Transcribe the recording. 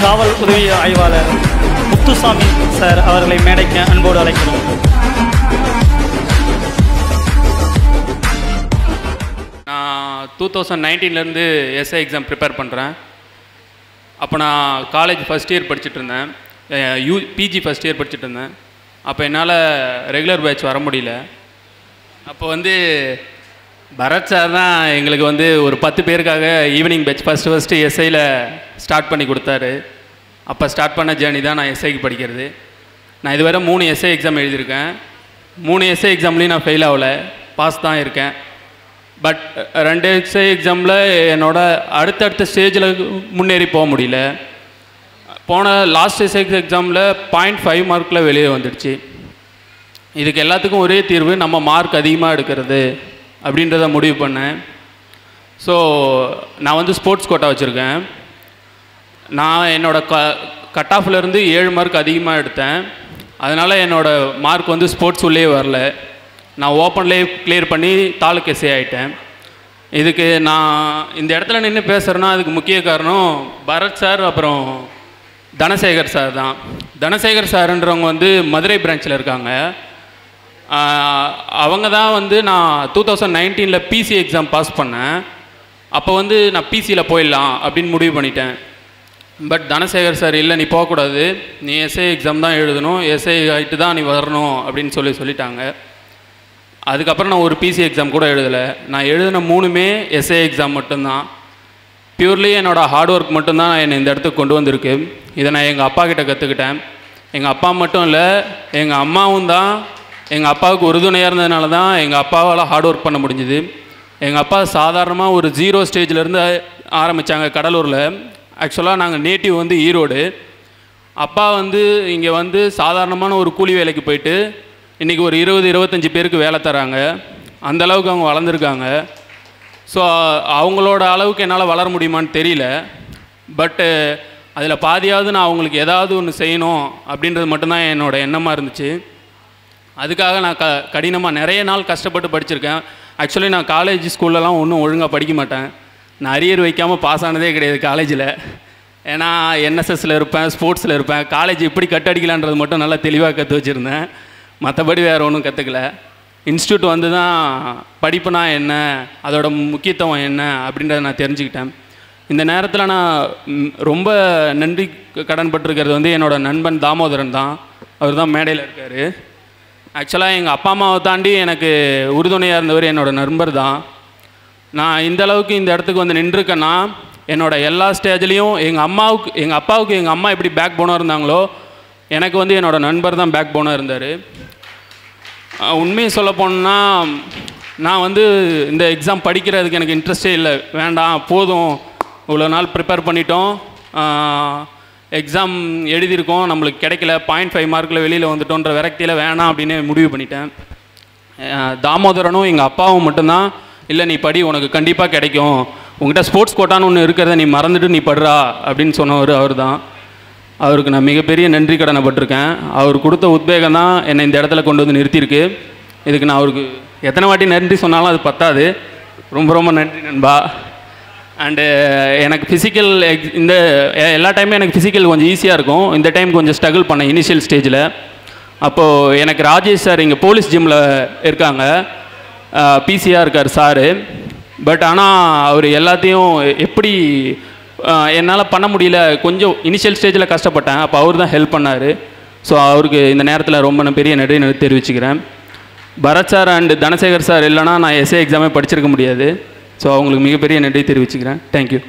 காவல் உதவி ஆய்வாளர் முத்துசாமி சார் அவர்களை மேடைக்கு அன்போடு அழைக்கிறோம். நான் 2019 எஸ்ஐ எக்ஸாம் ப்ரிப்பேர் பண்ணுறேன். அப்போ நான் காலேஜ் ஃபஸ்ட் இயர் படிச்சுட்டு இருந்தேன், பிஜி ஃபஸ்ட் இயர் படிச்சுட்டு இருந்தேன். அப்போ என்னால் ரெகுலர் பேட்ச் வர முடியல. அப்போ பரத் சார் தான் எங்களுக்கு ஒரு 10 பேருக்காக ஈவினிங் பேட்ச் ஃபஸ்ட்டு எஸ்ஐயில் ஸ்டார்ட் பண்ணி கொடுத்தாரு. அப்போ ஸ்டார்ட் பண்ண ஜேர்னி தான் நான் எஸ்ஐக்கு படிக்கிறது. நான் இதுவரை 3 எஸ்ஐ எக்ஸாம் எழுதியிருக்கேன். 3 எஸ்ஐ எக்ஸாம்லேயும் நான் ஃபெயில் ஆகலை, பாஸ் தான் இருக்கேன். பட் 2 எஸ்ஐ எக்ஸாமில் என்னோட அடுத்தடுத்த ஸ்டேஜில் முன்னேறி போக முடியல. போன லாஸ்ட் எஸ்ஐ எக்ஸாமில் 0.5 மார்க்கில் வெளியே வந்துடுச்சு. இதுக்கு எல்லாத்துக்கும் ஒரே தீர்வு நம்ம மார்க் அதிகமாக எடுக்கிறது அப்படின்றத முடிவு பண்ணேன். ஸோ நான் ஸ்போர்ட்ஸ் கோட்டா வச்சுருக்கேன். நான் என்னோடய கட் ஆஃப்லேருந்து 7 மார்க் அதிகமாக எடுத்தேன். அதனால் என்னோடய மார்க் ஸ்போர்ட்ஸ் உள்ளே வரல. நான் ஓப்பன்லேயே கிளியர் பண்ணி தாலுக்கு எஸ்ஐ ஆகிட்டேன். இதுக்கு நான் இந்த இடத்துல நின்று பேசுகிறேன்னா அதுக்கு முக்கிய காரணம் பரத் சார் அப்புறம் தனசேகர் சார் தான். தனசேகர் சார்ன்றவங்க மதுரை பிரான்ச்சில் இருக்காங்க. அவங்க தான் நான் 2019 பிசி எக்ஸாம் பாஸ் பண்ணேன். அப்போ நான் பிசியில் போயிடலாம் அப்படின்னு முடிவு பண்ணிட்டேன். பட் தனசேகர் சார் இல்லை, நீ போகக்கூடாது, நீ எஸ்ஐ எக்ஸாம் தான் எழுதணும், எஸ்ஐ ஆகிட்டு தான் நீ வரணும் அப்படின்னு சொல்லிட்டாங்க. அதுக்கப்புறம் நான் ஒரு பிசி எக்ஸாம் கூட எழுதலை. நான் எழுதின 3மே எஸ்ஐ எக்ஸாம் மட்டும்தான். பியூர்லி என்னோடய ஹார்ட் ஒர்க் மட்டும்தான் என்னை இந்த இடத்துக்கு கொண்டு வந்திருக்கு. இதை நான் எங்கள் அப்பா கிட்ட கற்றுக்கிட்டேன். எங்கள் அப்பா மட்டும் இல்லை, எங்கள் அம்மாவும் தான் எங்கள் அப்பாவுக்கு உறுதுணையாக இருந்ததுனால தான் எங்கள் அப்பாவால் ஹார்ட் ஒர்க் பண்ண முடிஞ்சுது. எங்கள் அப்பா சாதாரணமாக ஒரு 0 ஸ்டேஜிலேருந்து ஆரம்பித்தாங்க கடலூரில். ஆக்சுவலாக நாங்கள் நேட்டிவ் ஈரோடு. அப்பா இங்கே சாதாரணமான ஒரு கூலி வேலைக்கு போயிட்டு இன்றைக்கி ஒரு 20-25 பேருக்கு வேலை தராங்க. அந்தளவுக்கு அவங்க வளர்ந்துருக்காங்க. ஸோ அவங்களோட அளவுக்கு என்னால் வளர முடியுமான்னு தெரியல. பட்டு அதில் பாதியாவது நான் அவங்களுக்கு ஏதாவது ஒன்று செய்யணும் அப்படின்றது மட்டும்தான் என்னோடய எண்ணமாக இருந்துச்சு. அதுக்காக நான் கடினமாக நிறைய நாள் கஷ்டப்பட்டு படிச்சிருக்கேன். ஆக்சுவலி நான் காலேஜ் ஸ்கூல்லலாம் ஒன்றும் ஒழுங்காக படிக்க மாட்டேன். நான் அரியர் வைக்காமல் பாஸ் ஆனதே கிடையாது காலேஜில். ஏன்னா என்எஸ்எஸில் இருப்பேன், ஸ்போர்ட்ஸில் இருப்பேன். காலேஜ் எப்படி கட்டடிக்கலான்றது மட்டும் நல்லா தெளிவாக கற்று வச்சுருந்தேன். மற்றபடி வேறு ஒன்றும் கற்றுக்கல. இன்ஸ்டியூட் தான் படிப்புனா என்ன, அதோட முக்கியத்துவம் என்ன அப்படின்றத நான் தெரிஞ்சுக்கிட்டேன். இந்த நேரத்தில் நான் ரொம்ப நன்றி கடன் பட்டிருக்கிறது என்னோடய நண்பன் தாமோதரன் தான். அவர் தான் மேடையில் இருக்கார். ஆக்சுவலாக எங்கள் அப்பா அம்மாவை தாண்டி எனக்கு உறுதுணையாக இருந்தவர் என்னோடய நண்பர் தான். நான் இந்த அளவுக்கு இந்த இடத்துக்கு நின்றுருக்கேன்னா என்னோடய எல்லா ஸ்டேஜ்லேயும் எங்கள் அப்பாவுக்கு எங்கள் அம்மா எப்படி பேக் போனாக இருந்தாங்களோ எனக்கு என்னோடய நண்பர் தான் பேக் போனாக இருந்தார். உண்மையை சொல்ல போனால் நான் இந்த எக்ஸாம் படிக்கிறதுக்கு எனக்கு இன்ட்ரெஸ்டே இல்லை. வேண்டாம், போதும், இவ்வளோ நாள் ப்ரிப்பேர் பண்ணிட்டோம், எக்ஸாம் எழுதியிருக்கோம், நம்மளுக்கு கிடைக்கல, 0.5 மார்க்கில் வெளியில் வந்துட்டோன்ற விரக்தியில் வேணாம் அப்படின்னு முடிவு பண்ணிட்டேன். தாமோதரனும் எங்கள் அப்பாவும் மட்டும்தான், இல்லை நீ படி, உனக்கு கண்டிப்பாக கிடைக்கும், உங்கள்கிட்ட ஸ்போர்ட்ஸ் கோட்டான்னு ஒன்று இருக்கிறத நீ மறந்துட்டு நீ படுறா அப்படின்னு சொன்னவர் அவர் தான். அவருக்கு நான் மிகப்பெரிய நன்றி கடனைப்பட்டிருக்கேன். அவர் கொடுத்த உத்வேகம் தான் என்னை இந்த இடத்துல கொண்டு நிறுத்தியிருக்கு. இதுக்கு நான் அவருக்கு எத்தனை வாட்டி நன்றி சொன்னாலும் அது பத்தாது. ரொம்ப ரொம்ப நன்றி நண்பா. அண்டு எனக்கு ஃபிசிக்கல் இந்த எல்லா டைமும் எனக்கு ஃபிசிக்கல் கொஞ்சம் ஈஸியாக இருக்கும். இந்த டைம் கொஞ்சம் ஸ்ட்ரகிள் பண்ணேன் இனிஷியல் ஸ்டேஜில். அப்போது எனக்கு ராஜேஷ் சார் இங்கே போலீஸ் ஜிம்மில் இருக்காங்க, பிசியாக இருக்கார் சாரு. பட் ஆனால் அவர் எல்லாத்தையும் எப்படி என்னால் பண்ண முடியல, கொஞ்சம் இனிஷியல் ஸ்டேஜில் கஷ்டப்பட்டேன். அப்போ அவர் தான் ஹெல்ப் பண்ணார். ஸோ அவருக்கு இந்த நேரத்தில் ரொம்ப பெரிய நன்றி தெரிவிச்சுக்கிறேன். Bharat sir and Dhanasekar sir இல்லைனா நான் எஸ்ஏ எக்ஸாமே படிச்சிருக்க முடியாது. ஸோ அவங்களுக்கு மிகப்பெரிய நன்றி தெரிவிச்சுக்கிறேன். தேங்க்யூ.